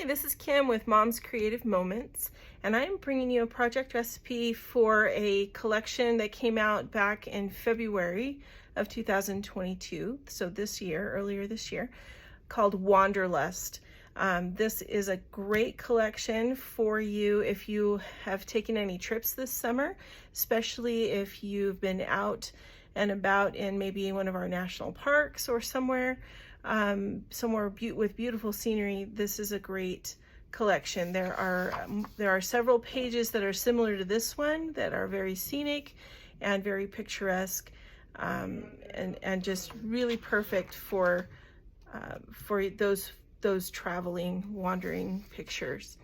This is Kim with Mom's Creative Moments, and I am bringing you a project recipe for a collection that came out back in February of 2022, so this year, earlier this year, called Wanderlust. This is a great collection for you if you have taken any trips this summer, especially if you've been out and about in maybe one of our national parks or somewhere with beautiful scenery. This is a great collection. There are several pages that are similar to this one that are very scenic and very picturesque, and just really perfect for those traveling, wandering pictures.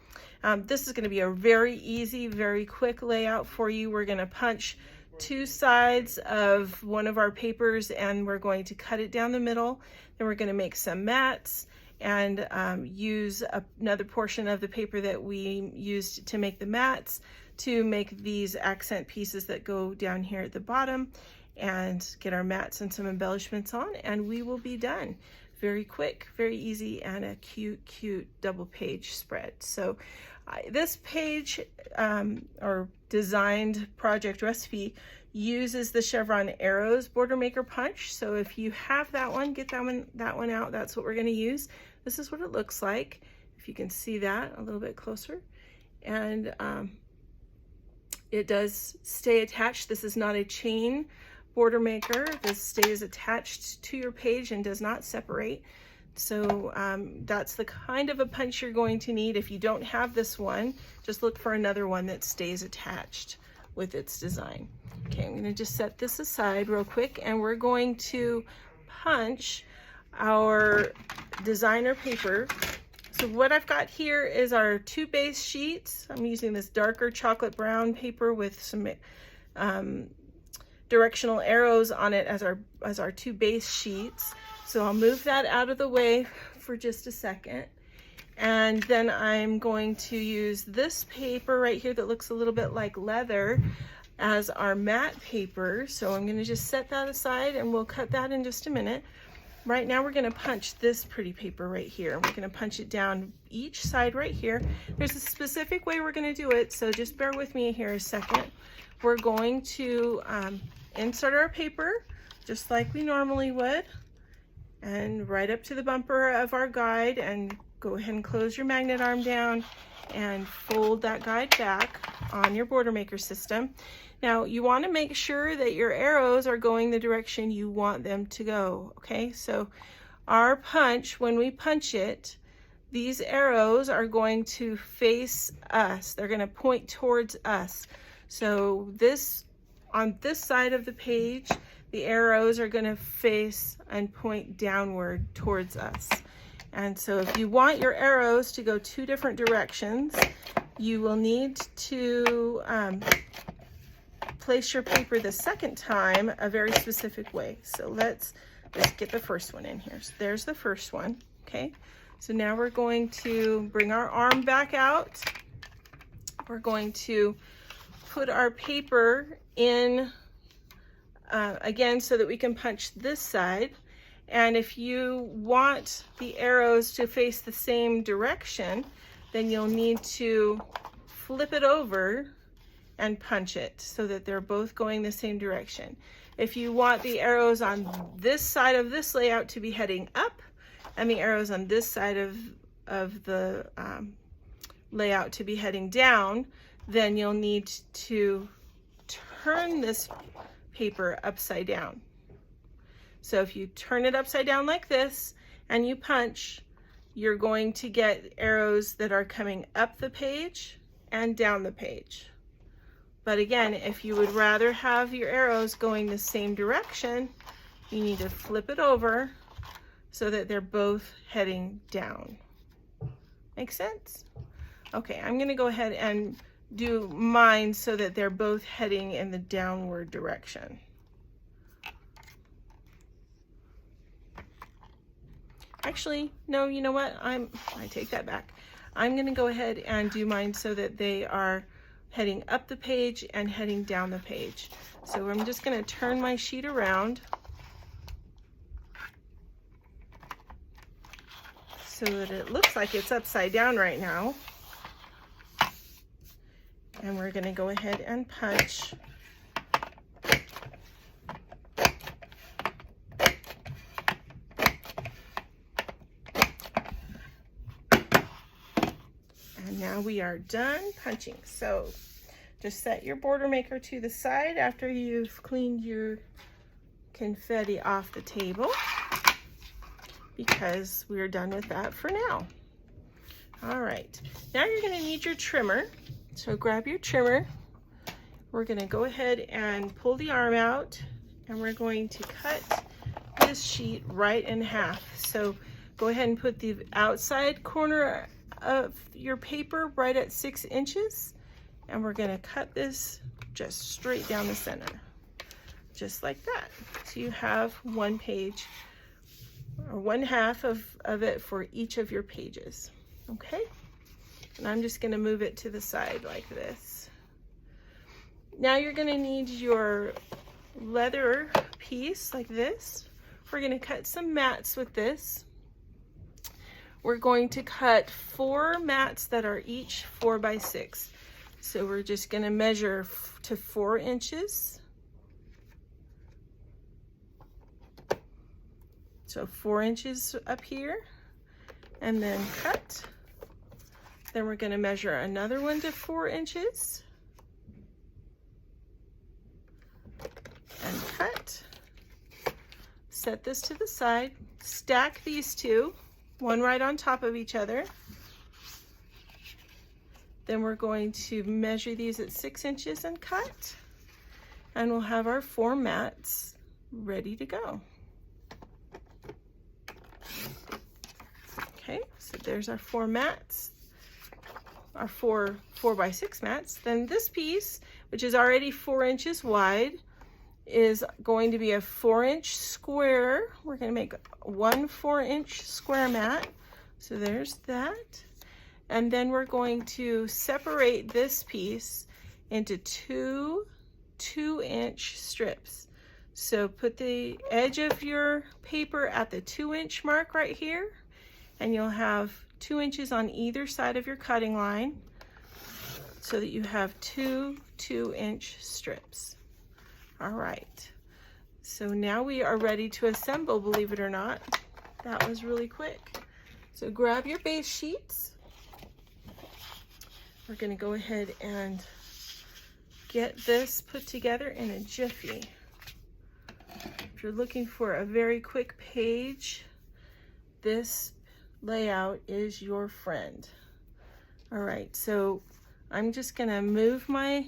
This is going to be a very easy, very quick layout for you. We're going to punch two sides of one of our papers and we're going to cut it down the middle. Then we're going to make some mats and use another portion of the paper that we used to make the mats to make these accent pieces that go down here at the bottom, and get our mats and some embellishments on, and we will be done. Very quick, very easy, and a cute double page spread. So this page or designed project recipe uses the Chevron Arrows Border Maker punch. So if you have that one, get that one out. That's what we're going to use. This is what it looks like, if you can see that a little bit closer. And it does stay attached. This is not a chain border maker. This stays attached to your page and does not separate. So that's the kind of a punch you're going to need. If you don't have this one, just look for another one that stays attached with its design. Okay, I'm going to just set this aside real quick, and we're going to punch our designer paper. So what I've got here is our two base sheets. I'm using this darker chocolate brown paper with some directional arrows on it as our two base sheets. So I'll move that out of the way for just a second. And then I'm going to use this paper right here that looks a little bit like leather as our matte paper. So I'm going to just set that aside and we'll cut that in just a minute. Right now we're going to punch this pretty paper right here. We're going to punch it down each side right here. There's a specific way we're going to do it, so just bear with me here a second. We're going to insert our paper just like we normally would, and right up to the bumper of our guide, and go ahead and close your magnet arm down and fold that guide back on your border maker system. Now you want to make sure that your arrows are going the direction you want them to go. Okay, so our punch, when we punch it, these arrows are going to face us. They're going to point towards us. So on this side of the page, the arrows are going to face and point downward towards us. And so if you want your arrows to go two different directions, you will need to place your paper the second time a very specific way. So let's get the first one in here. So there's the first one. Okay, so now we're going to bring our arm back out. We're going to put our paper in again so that we can punch this side. And if you want the arrows to face the same direction, then you'll need to flip it over and punch it so that they're both going the same direction. If you want the arrows on this side of this layout to be heading up, and the arrows on this side of the layout to be heading down, then you'll need to turn this paper upside down. So if you turn it upside down like this and you punch, you're going to get arrows that are coming up the page and down the page. But again, if you would rather have your arrows going the same direction, you need to flip it over so that they're both heading down. Make sense? Okay, I'm going to go ahead and do mine so that they're both heading in the downward direction. Actually, no, you know what? I take that back. I'm going to go ahead and do mine so that they are heading up the page and heading down the page. So I'm just going to turn my sheet around so that it looks like it's upside down right now. And we're going to go ahead and punch. And now we are done punching. So just set your border maker to the side after you've cleaned your confetti off the table, because we're done with that for now. All right, now you're going to need your trimmer. So grab your trimmer. We're going to go ahead and pull the arm out, and we're going to cut this sheet right in half. So go ahead and put the outside corner of your paper right at 6 inches, and we're going to cut this just straight down the center, just like that. So you have one page, or one half of it for each of your pages. Okay, and I'm just going to move it to the side like this. Now you're going to need your leather piece like this. We're going to cut some mats with this. We're going to cut 4 mats that are each 4 by 6. So we're just going to measure to 4 inches. So 4 inches up here, and then cut. Then we're going to measure another one to 4 inches. And cut. Set this to the side. Stack these two, one right on top of each other. Then we're going to measure these at 6 inches and cut. And we'll have our 4 mats ready to go. Okay, so there's our 4 mats, our 4 by 6 mats. Then this piece, which is already 4 inches wide, is going to be a 4-inch square. We're going to make one 4-inch square mat. So there's that. And then we're going to separate this piece into 2 2-inch strips. So put the edge of your paper at the 2-inch mark right here, and you'll have 2 inches on either side of your cutting line, so that you have 2 2-inch strips. All right, so now we are ready to assemble, believe it or not. That was really quick. So grab your base sheets. We're going to go ahead and get this put together in a jiffy. If you're looking for a very quick page, this layout is your friend. All right, so I'm just going to move my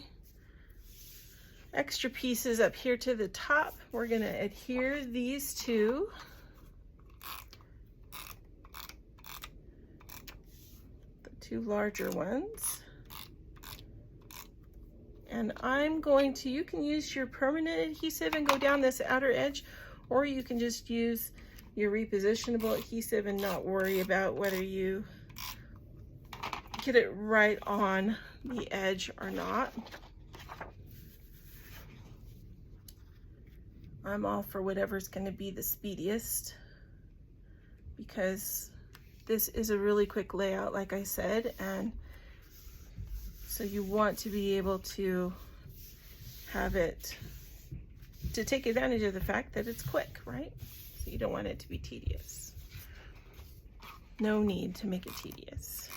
extra pieces up here to the top. We're going to adhere these two. The 2 larger ones. And I'm going to, you can use your permanent adhesive and go down this outer edge, or you can just use your repositionable adhesive and not worry about whether you get it right on the edge or not. I'm all for whatever's going to be the speediest, because this is a really quick layout, like I said, and so you want to be able to have it, to take advantage of the fact that it's quick, right? So you don't want it to be tedious. No need to make it tedious.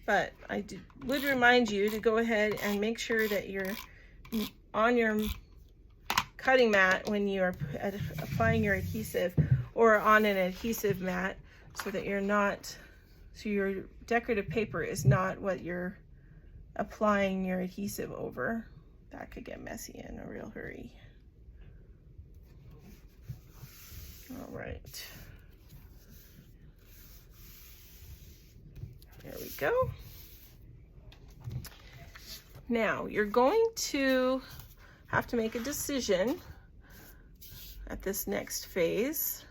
But I would remind you to go ahead and make sure that you're on your cutting mat when you are applying your adhesive, or on an adhesive mat, so that you're not, so your decorative paper is not what you're applying your adhesive over. That could get messy in a real hurry. All right. There we go. Now you're going to have to make a decision at this next phase.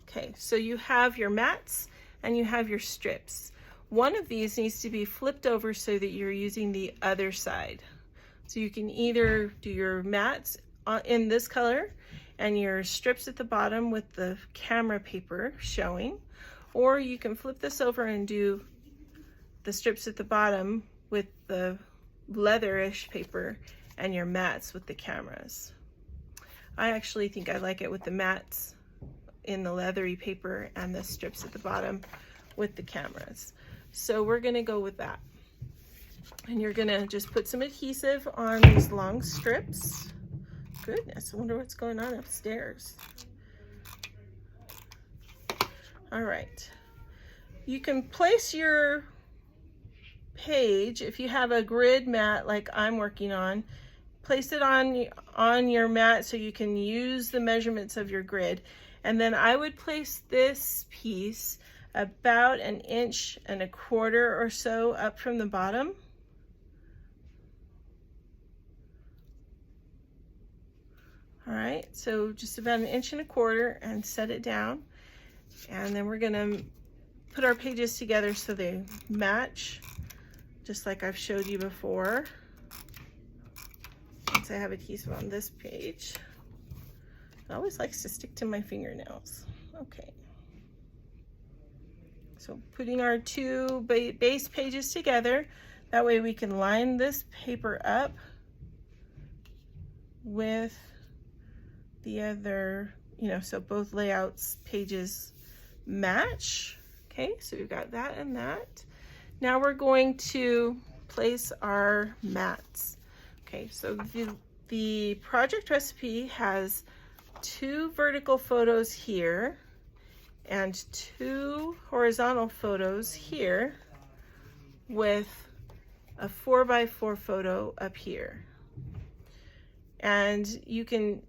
Okay, so you have your mats and you have your strips. one of these needs to be flipped over so that you're using the other side. So you can either do your mats in this color and your strips at the bottom with the camera paper showing, or you can flip this over and do the strips at the bottom with the leatherish paper and your mats with the cameras. I actually think I like it with the mats in the leathery paper and the strips at the bottom with the cameras. So we're gonna go with that. And you're gonna just put some adhesive on these long strips. Goodness, I wonder what's going on upstairs. All right. You can place your page, if you have a grid mat like I'm working on, place it on your mat so you can use the measurements of your grid. And then I would place this piece about 1.25 inches or so up from the bottom. All right, so just about 1.25 inches and set it down. And then we're gonna put our pages together so they match, just like I've showed you before. Once I have adhesive on this page. It always likes to stick to my fingernails. Okay. So putting our two base pages together, that way we can line this paper up with the other, so both layouts pages match. Okay, so we've got that and that. Now we're going to place our mats. Okay, so the project recipe has 2 vertical photos here and 2 horizontal photos here with a 4x4 photo up here. And you can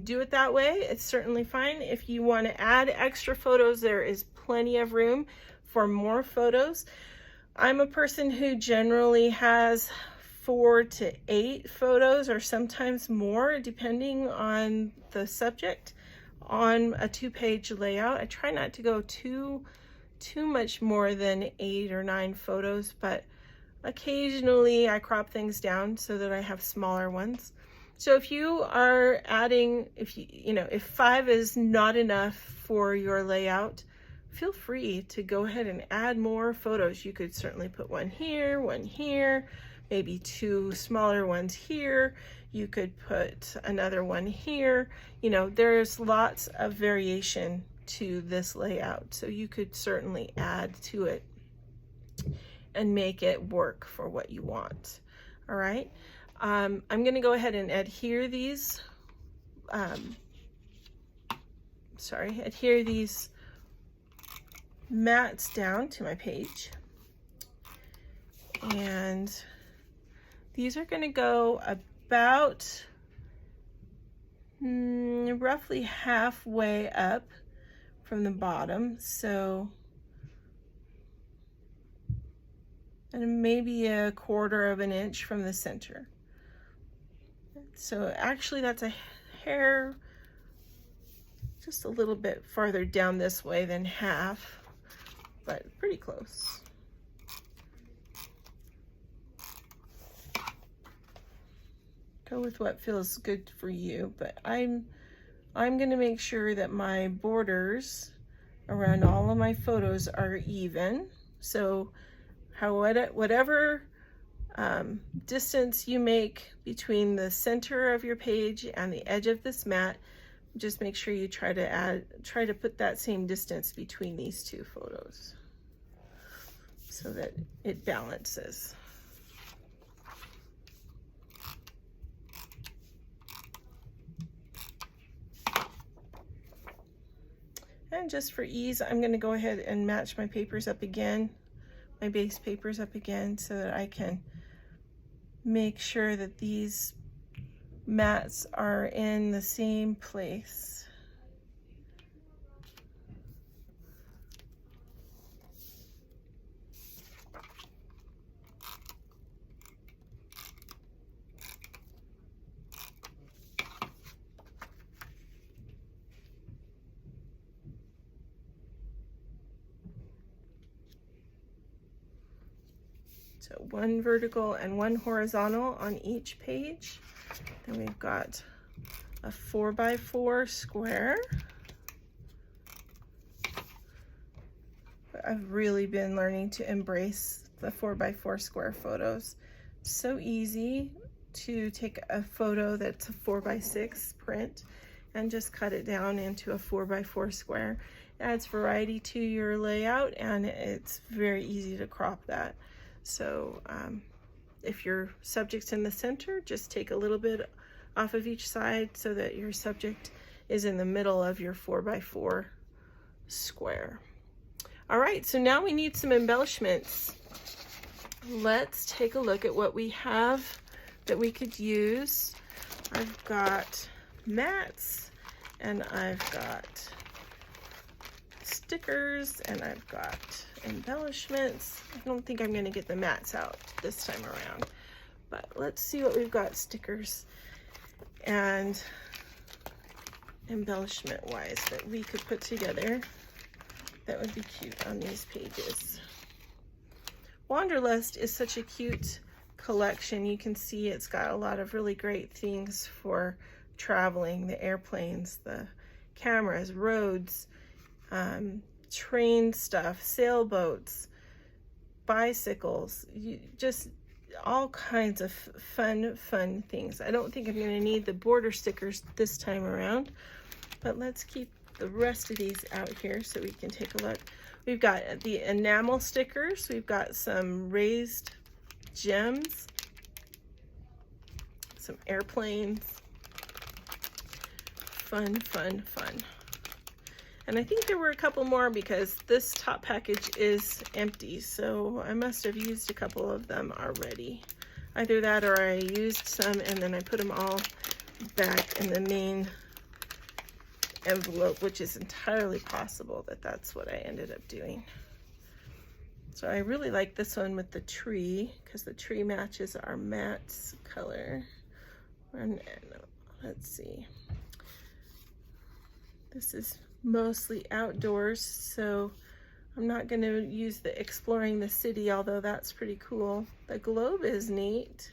do it that way. It's certainly fine. If you want to add extra photos, there is plenty of room for more photos. I'm a person who generally has 4 to 8 photos, or sometimes more, depending on the subject, on a 2-page layout. I try not to go too much more than 8 or 9 photos, but occasionally I crop things down so that I have smaller ones. So if you are adding, if 5 is not enough for your layout, feel free to go ahead and add more photos. You could certainly put one here, maybe 2 smaller ones here. You could put another one here. There's lots of variation to this layout, so you could certainly add to it and make it work for what you want. All right. I'm going to go ahead and adhere these mats down to my page, and these are going to go about roughly halfway up from the bottom, and maybe 1/4 inch from the center. So actually that's a hair just a little bit farther down this way than half, but pretty close. Go with what feels good for you, but I'm going to make sure that my borders around all of my photos are even. So whatever distance you make between the center of your page and the edge of this mat, just make sure you try to put that same distance between these 2 photos so that it balances. And just for ease, I'm going to go ahead and match my papers up again, my base papers up again, so that I can make sure that these mats are in the same place. So one vertical and one horizontal on each page. Then we've got a 4x4 square. I've really been learning to embrace the 4x4 square photos. So easy to take a photo that's a 4x6 print and just cut it down into a 4x4 square. It adds variety to your layout, and it's very easy to crop that. So if your subject's in the center, just take a little bit off of each side so that your subject is in the middle of your 4x4 square. All right, so now we need some embellishments. Let's take a look at what we have that we could use. I've got mats, and I've got stickers, and I've got embellishments. I don't think I'm gonna get the mats out this time around, but let's see what we've got stickers and embellishment wise that we could put together that would be cute on these pages. Wanderlust is such a cute collection. You can see it's got a lot of really great things for traveling, the airplanes, the cameras, roads, train stuff, sailboats, bicycles, just all kinds of fun things. I don't think I'm going to need the border stickers this time around, but let's keep the rest of these out here so we can take a look. We've got the enamel stickers. We've got some raised gems, some airplanes. Fun. And I think there were a couple more because this top package is empty, so I must have used a couple of them already. Either that or I used some and then I put them all back in the main envelope, which is entirely possible that that's what I ended up doing. So I really like this one with the tree because the tree matches our mat's color. And let's see. This is mostly outdoors, so I'm not going to use the exploring the city, although that's pretty cool. The globe is neat.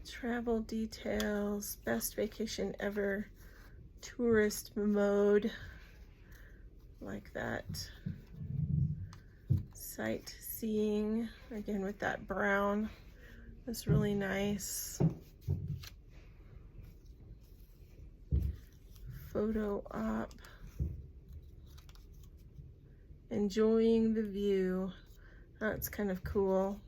Travel details, best vacation ever, tourist mode, like that. Sightseeing, again with that brown, is really nice. Photo op, enjoying the view. That's kind of cool.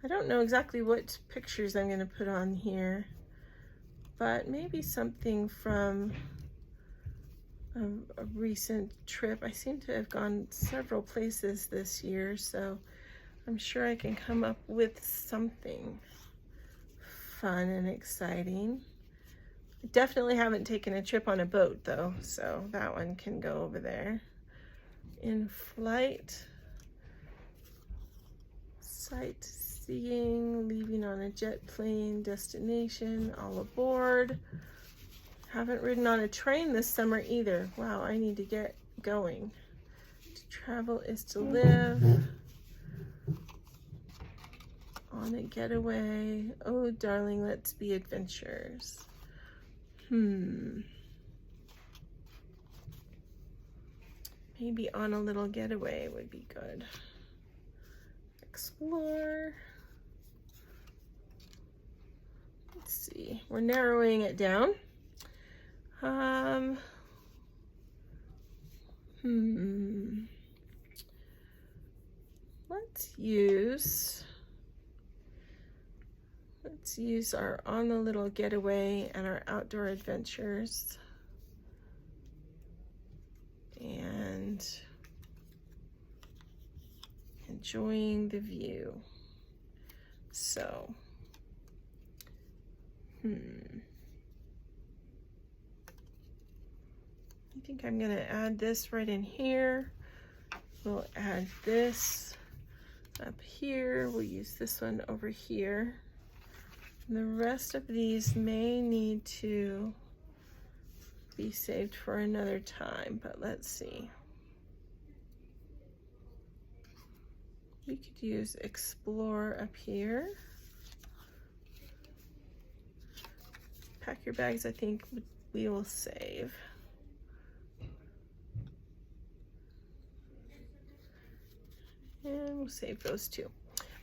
I don't know exactly what pictures I'm going to put on here, but maybe something from a recent trip. I seem to have gone several places this year, so I'm sure I can come up with something fun and exciting. Definitely haven't taken a trip on a boat though, so that one can go over there. In flight, sightseeing, leaving on a jet plane, destination, all aboard. Haven't ridden on a train this summer either. Wow, I need to get going. To travel is to live. On a getaway. Oh, darling, let's be adventurers. Maybe on a little getaway would be good. Explore. Let's see, we're narrowing it down. Let's use our on the little getaway and our outdoor adventures. And enjoying the view. So, I think I'm gonna add this right in here. We'll add this up here. We'll use this one over here. And the rest of these may need to be saved for another time, but let's see. You could use Explore up here. Pack your bags, I think we will save. And we'll save those too.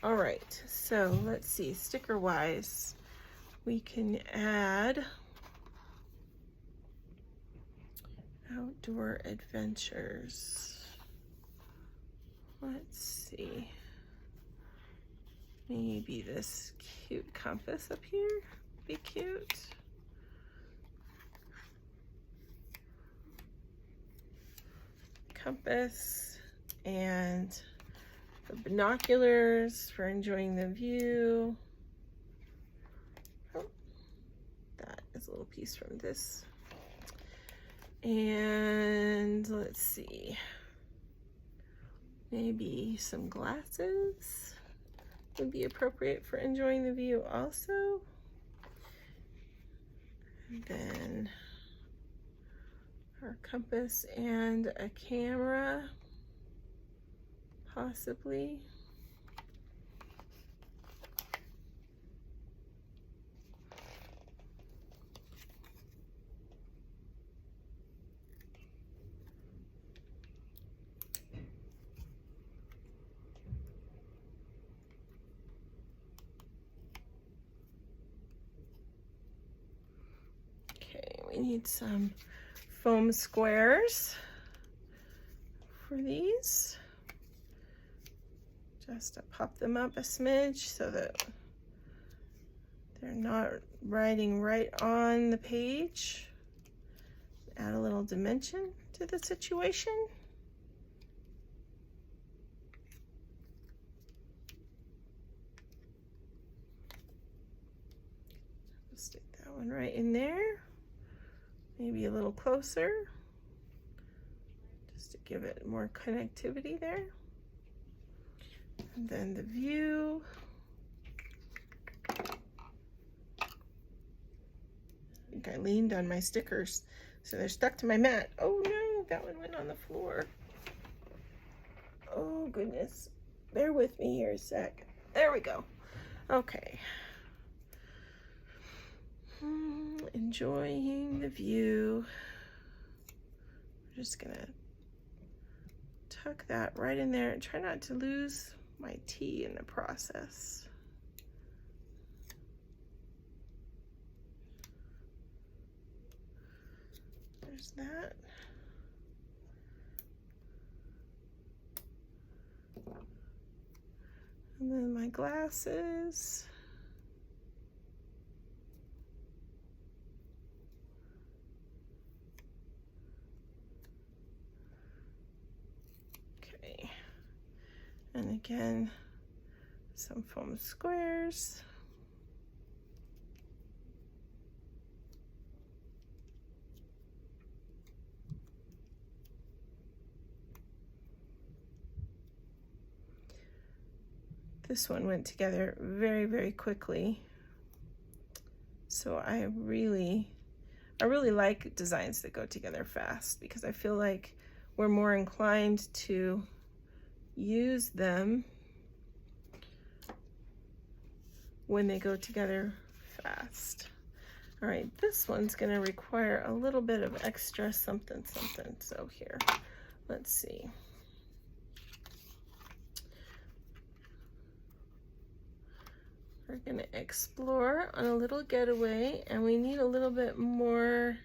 All right, so let's see, sticker wise, we can add outdoor adventures. Let's see, maybe this cute compass up here, be cute. Compass and the binoculars for enjoying the view. Oh, that is a little piece from this. And let's see, maybe some glasses would be appropriate for enjoying the view also. And then our compass and a camera, possibly. Okay, we need some foam squares for these. Just to pop them up a smidge so that they're not writing right on the page. Add a little dimension to the situation. Stick that one right in there. Maybe a little closer, just to give it more connectivity there. And then the view. I think I leaned on my stickers, so they're stuck to my mat. Oh no, that one went on the floor. Oh goodness, bear with me here a sec. There we go. Okay. Enjoying the view. I'm just gonna tuck that right in there and try not to lose my T in the process. There's that. And then my glasses. Okay. And again, some foam squares. This one went together very, very quickly. So I really like designs that go together fast, because I feel like we're more inclined to use them when they go together fast. All right, this one's gonna require a little bit of extra something. So here, let's see. We're gonna explore on a little getaway, and we need a little bit more.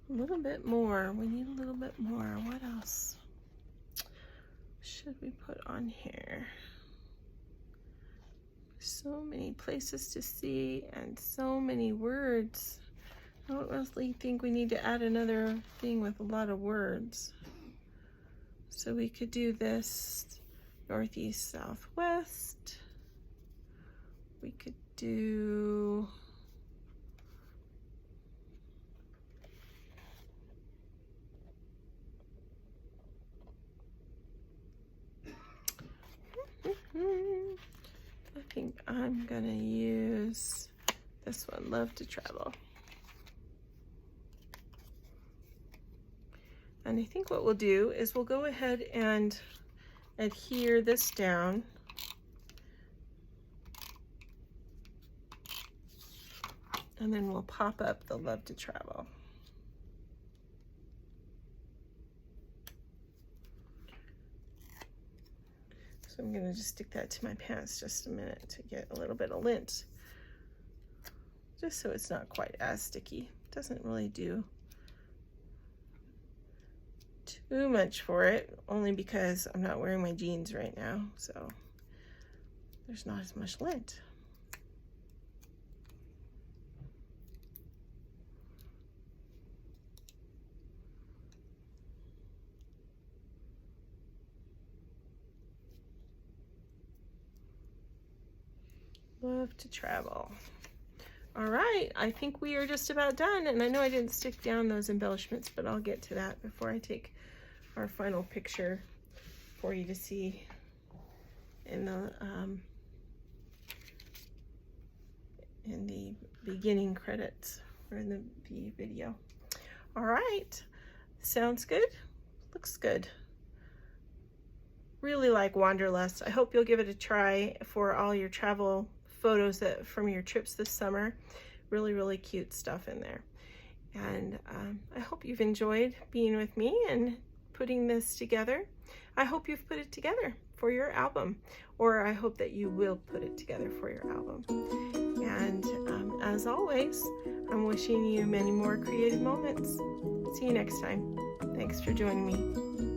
We need a little bit more. What else should we put on here? So many places to see and so many words. I don't really think we need to add another thing with a lot of words. So we could do this northeast, southwest. We could do I think I'm gonna use this one, Love to Travel. And And I think what we'll do is we'll go ahead and adhere this down. And then we'll pop up the Love to Travel. So I'm gonna just stick that to my pants just a minute to get a little bit of lint, just so it's not quite as sticky. Doesn't really do too much for it, only because I'm not wearing my jeans right now, so there's not as much lint. Love to Travel. All right, I think we are just about done, and I know I didn't stick down those embellishments, but I'll get to that before I take our final picture for you to see in the beginning credits, or in the video. All right, sounds good, looks good. Really like Wanderlust. I hope you'll give it a try for all your travel photos from your trips this summer. Really cute stuff in there. And I hope you've enjoyed being with me and putting this together. I hope you've put it together for your album, or I hope that you will put it together for your album. And as always, I'm wishing you many more creative moments. See you next time. Thanks for joining me.